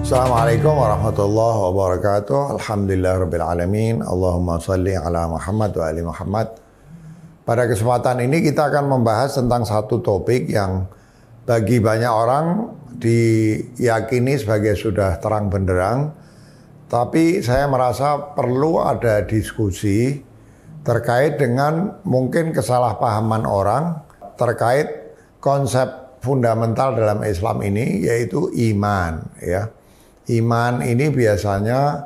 Assalamualaikum warahmatullahi wabarakatuh. Alhamdulillahirrabbilalamin. Allahumma salli ala Muhammad wa ali Muhammad. Pada kesempatan ini kita akan membahas tentang satu topik yang bagi banyak orang diyakini sebagai sudah terang benderang. Tapi saya merasa perlu ada diskusi terkait dengan mungkin kesalahpahaman orang terkait konsep fundamental dalam Islam ini, yaitu iman, ya. Iman ini biasanya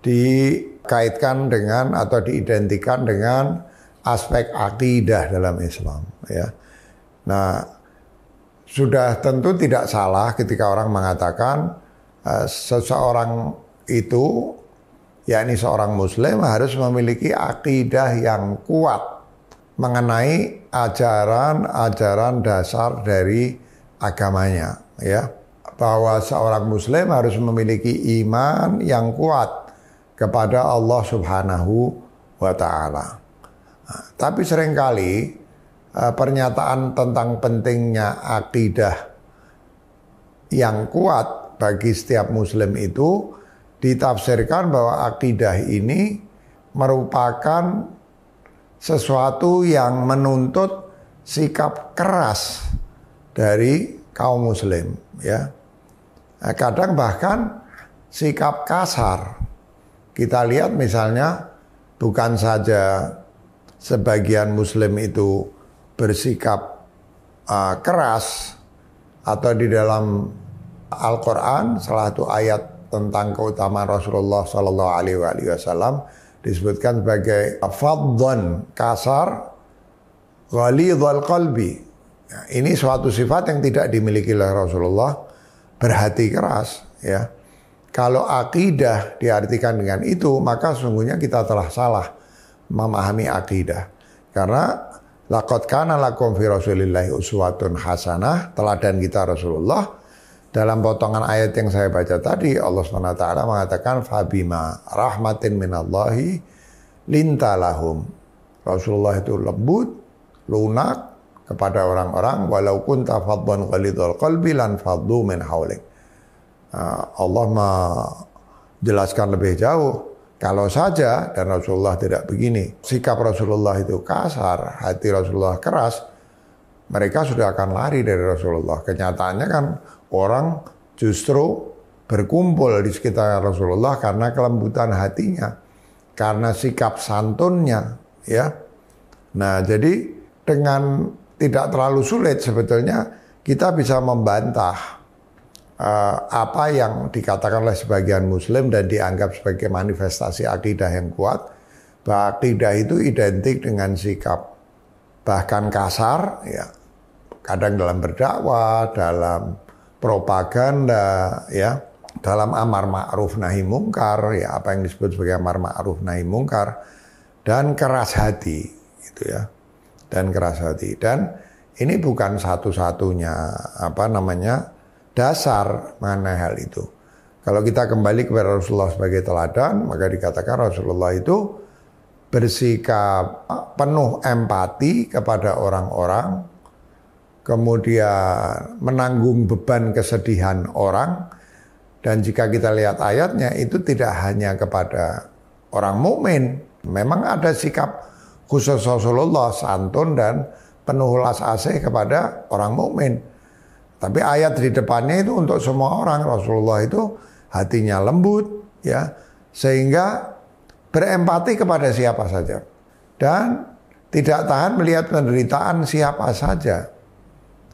dikaitkan dengan atau diidentikan dengan aspek akidah dalam Islam, ya. Nah, sudah tentu tidak salah ketika orang mengatakan seseorang itu, yakni seorang muslim, harus memiliki akidah yang kuat mengenai ajaran-ajaran dasar dari agamanya, ya. Bahwa seorang muslim harus memiliki iman yang kuat kepada Allah Subhanahu wa ta'ala. Nah, tapi seringkali pernyataan tentang pentingnya akidah yang kuat bagi setiap muslim itu ditafsirkan bahwa akidah ini merupakan sesuatu yang menuntut sikap keras dari kaum muslim, ya. Kadang bahkan sikap kasar. Kita lihat misalnya bukan saja sebagian muslim itu bersikap keras, atau di dalam Al-Quran salah satu ayat tentang keutamaan Rasulullah Sallallahu Alaihi Wasallam disebutkan sebagai faddan, kasar, ghalidhal qalbi. Nah, ini suatu sifat yang tidak dimiliki oleh Rasulullah, berhati keras, ya. Kalau akidah diartikan dengan itu, maka sungguhnya kita telah salah memahami akidah. Karena laqad kana lakum fi Rasulillahi uswatun hasanah, teladan kita Rasulullah. Dalam potongan ayat yang saya baca tadi, Allah SWT mengatakan fabima rahmatin minallahi lintalahum. Rasulullah itu lembut, lunak kepada orang-orang, walau kunta faddan ghalidhal qalbi lan faddu min haulik. Allah menjelaskan lebih jauh, kalau saja, dan Rasulullah tidak begini, sikap Rasulullah itu kasar, hati Rasulullah keras, mereka sudah akan lari dari Rasulullah. Kenyataannya kan orang justru berkumpul di sekitar Rasulullah karena kelembutan hatinya, karena sikap santunnya, ya. Nah, jadi dengan tidak terlalu sulit sebetulnya kita bisa membantah apa yang dikatakan oleh sebagian muslim dan dianggap sebagai manifestasi akidah yang kuat, bahwa akidah itu identik dengan sikap bahkan kasar, ya, kadang dalam berdakwah, dalam propaganda, ya, dalam amar ma'ruf nahi mungkar, ya, apa yang disebut sebagai amar ma'ruf nahi mungkar, dan keras hati, gitu, ya. Dan keras hati. Dan ini bukan satu-satunya dasar mengenai hal itu. Kalau kita kembali kepada Rasulullah sebagai teladan, maka dikatakan Rasulullah itu bersikap penuh empati kepada orang-orang, kemudian menanggung beban kesedihan orang. Dan jika kita lihat ayatnya, itu tidak hanya kepada orang mukmin. Memang ada sikap khusus Rasulullah, santun dan penuh welas asih kepada orang mukmin. Tapi ayat di depannya itu untuk semua orang. Rasulullah itu hatinya lembut, ya, sehingga berempati kepada siapa saja dan tidak tahan melihat penderitaan siapa saja.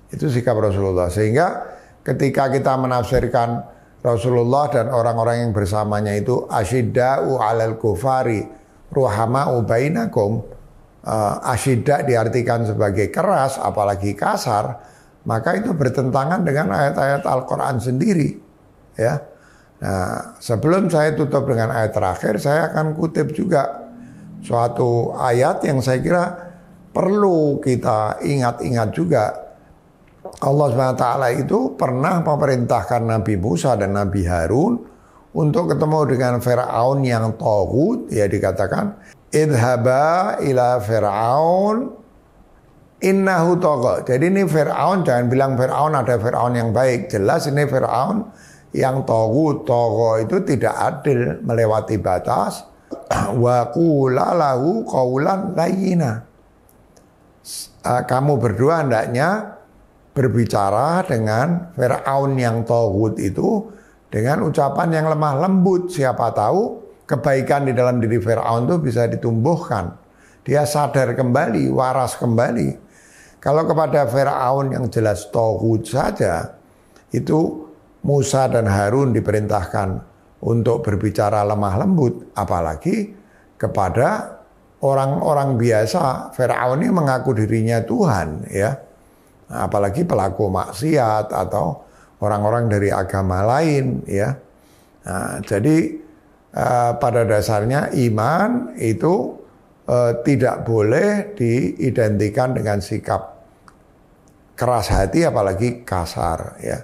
Itu sikap Rasulullah. Sehingga ketika kita menafsirkan Rasulullah dan orang-orang yang bersamanya itu asyidda'u 'alal kufari ruhama'u bainakum, asyidda diartikan sebagai keras, apalagi kasar, maka itu bertentangan dengan ayat-ayat Al-Quran sendiri, ya. Nah, sebelum saya tutup dengan ayat terakhir, saya akan kutip juga suatu ayat yang saya kira perlu kita ingat-ingat juga. Allah SWT itu pernah memerintahkan Nabi Musa dan Nabi Harun untuk ketemu dengan Fir'aun yang taghut, ya, dikatakan idhaba ila Fir'aun innahu tagha. Jadi ini Fir'aun, jangan bilang Fir'aun ada Fir'aun yang baik. Jelas ini Fir'aun yang togo itu tidak adil, melewati batas. Wa qula lahu qaulan layyina. Kamu berdua hendaknya berbicara dengan Fir'aun yang togut itu dengan ucapan yang lemah lembut. Siapa tahu kebaikan di dalam diri Fir'aun itu bisa ditumbuhkan. Dia sadar kembali, waras kembali. Kalau kepada Fir'aun yang jelas togut saja, itu Musa dan Harun diperintahkan untuk berbicara lemah lembut. Apalagi kepada orang-orang biasa. Fir'aun ini mengaku dirinya Tuhan, ya. Apalagi pelaku maksiat atau orang-orang dari agama lain, ya. Nah, jadi pada dasarnya iman itu tidak boleh diidentikan dengan sikap keras hati, apalagi kasar, ya.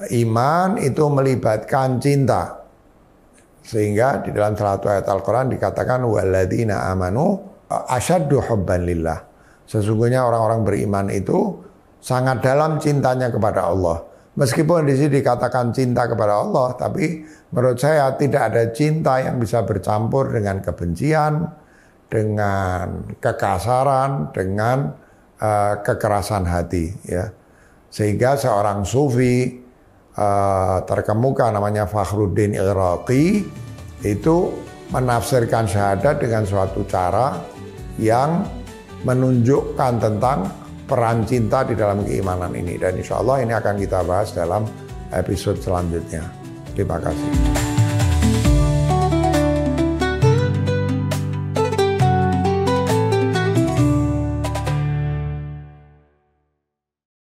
Iman itu melibatkan cinta, sehingga di dalam salah satu ayat Al-Quran dikatakan walladzina amanu asyaddu hubban lillah. Sesungguhnya orang-orang beriman itu sangat dalam cintanya kepada Allah. Meskipun di sini dikatakan cinta kepada Allah, tapi menurut saya tidak ada cinta yang bisa bercampur dengan kebencian, dengan kekasaran, dengan kekerasan hati, ya. Sehingga seorang sufi terkemuka namanya Fakhruddin Iraqi itu menafsirkan syahadat dengan suatu cara yang menunjukkan tentang peran cinta di dalam keimanan ini. Dan insya Allah ini akan kita bahas dalam episode selanjutnya. Terima kasih.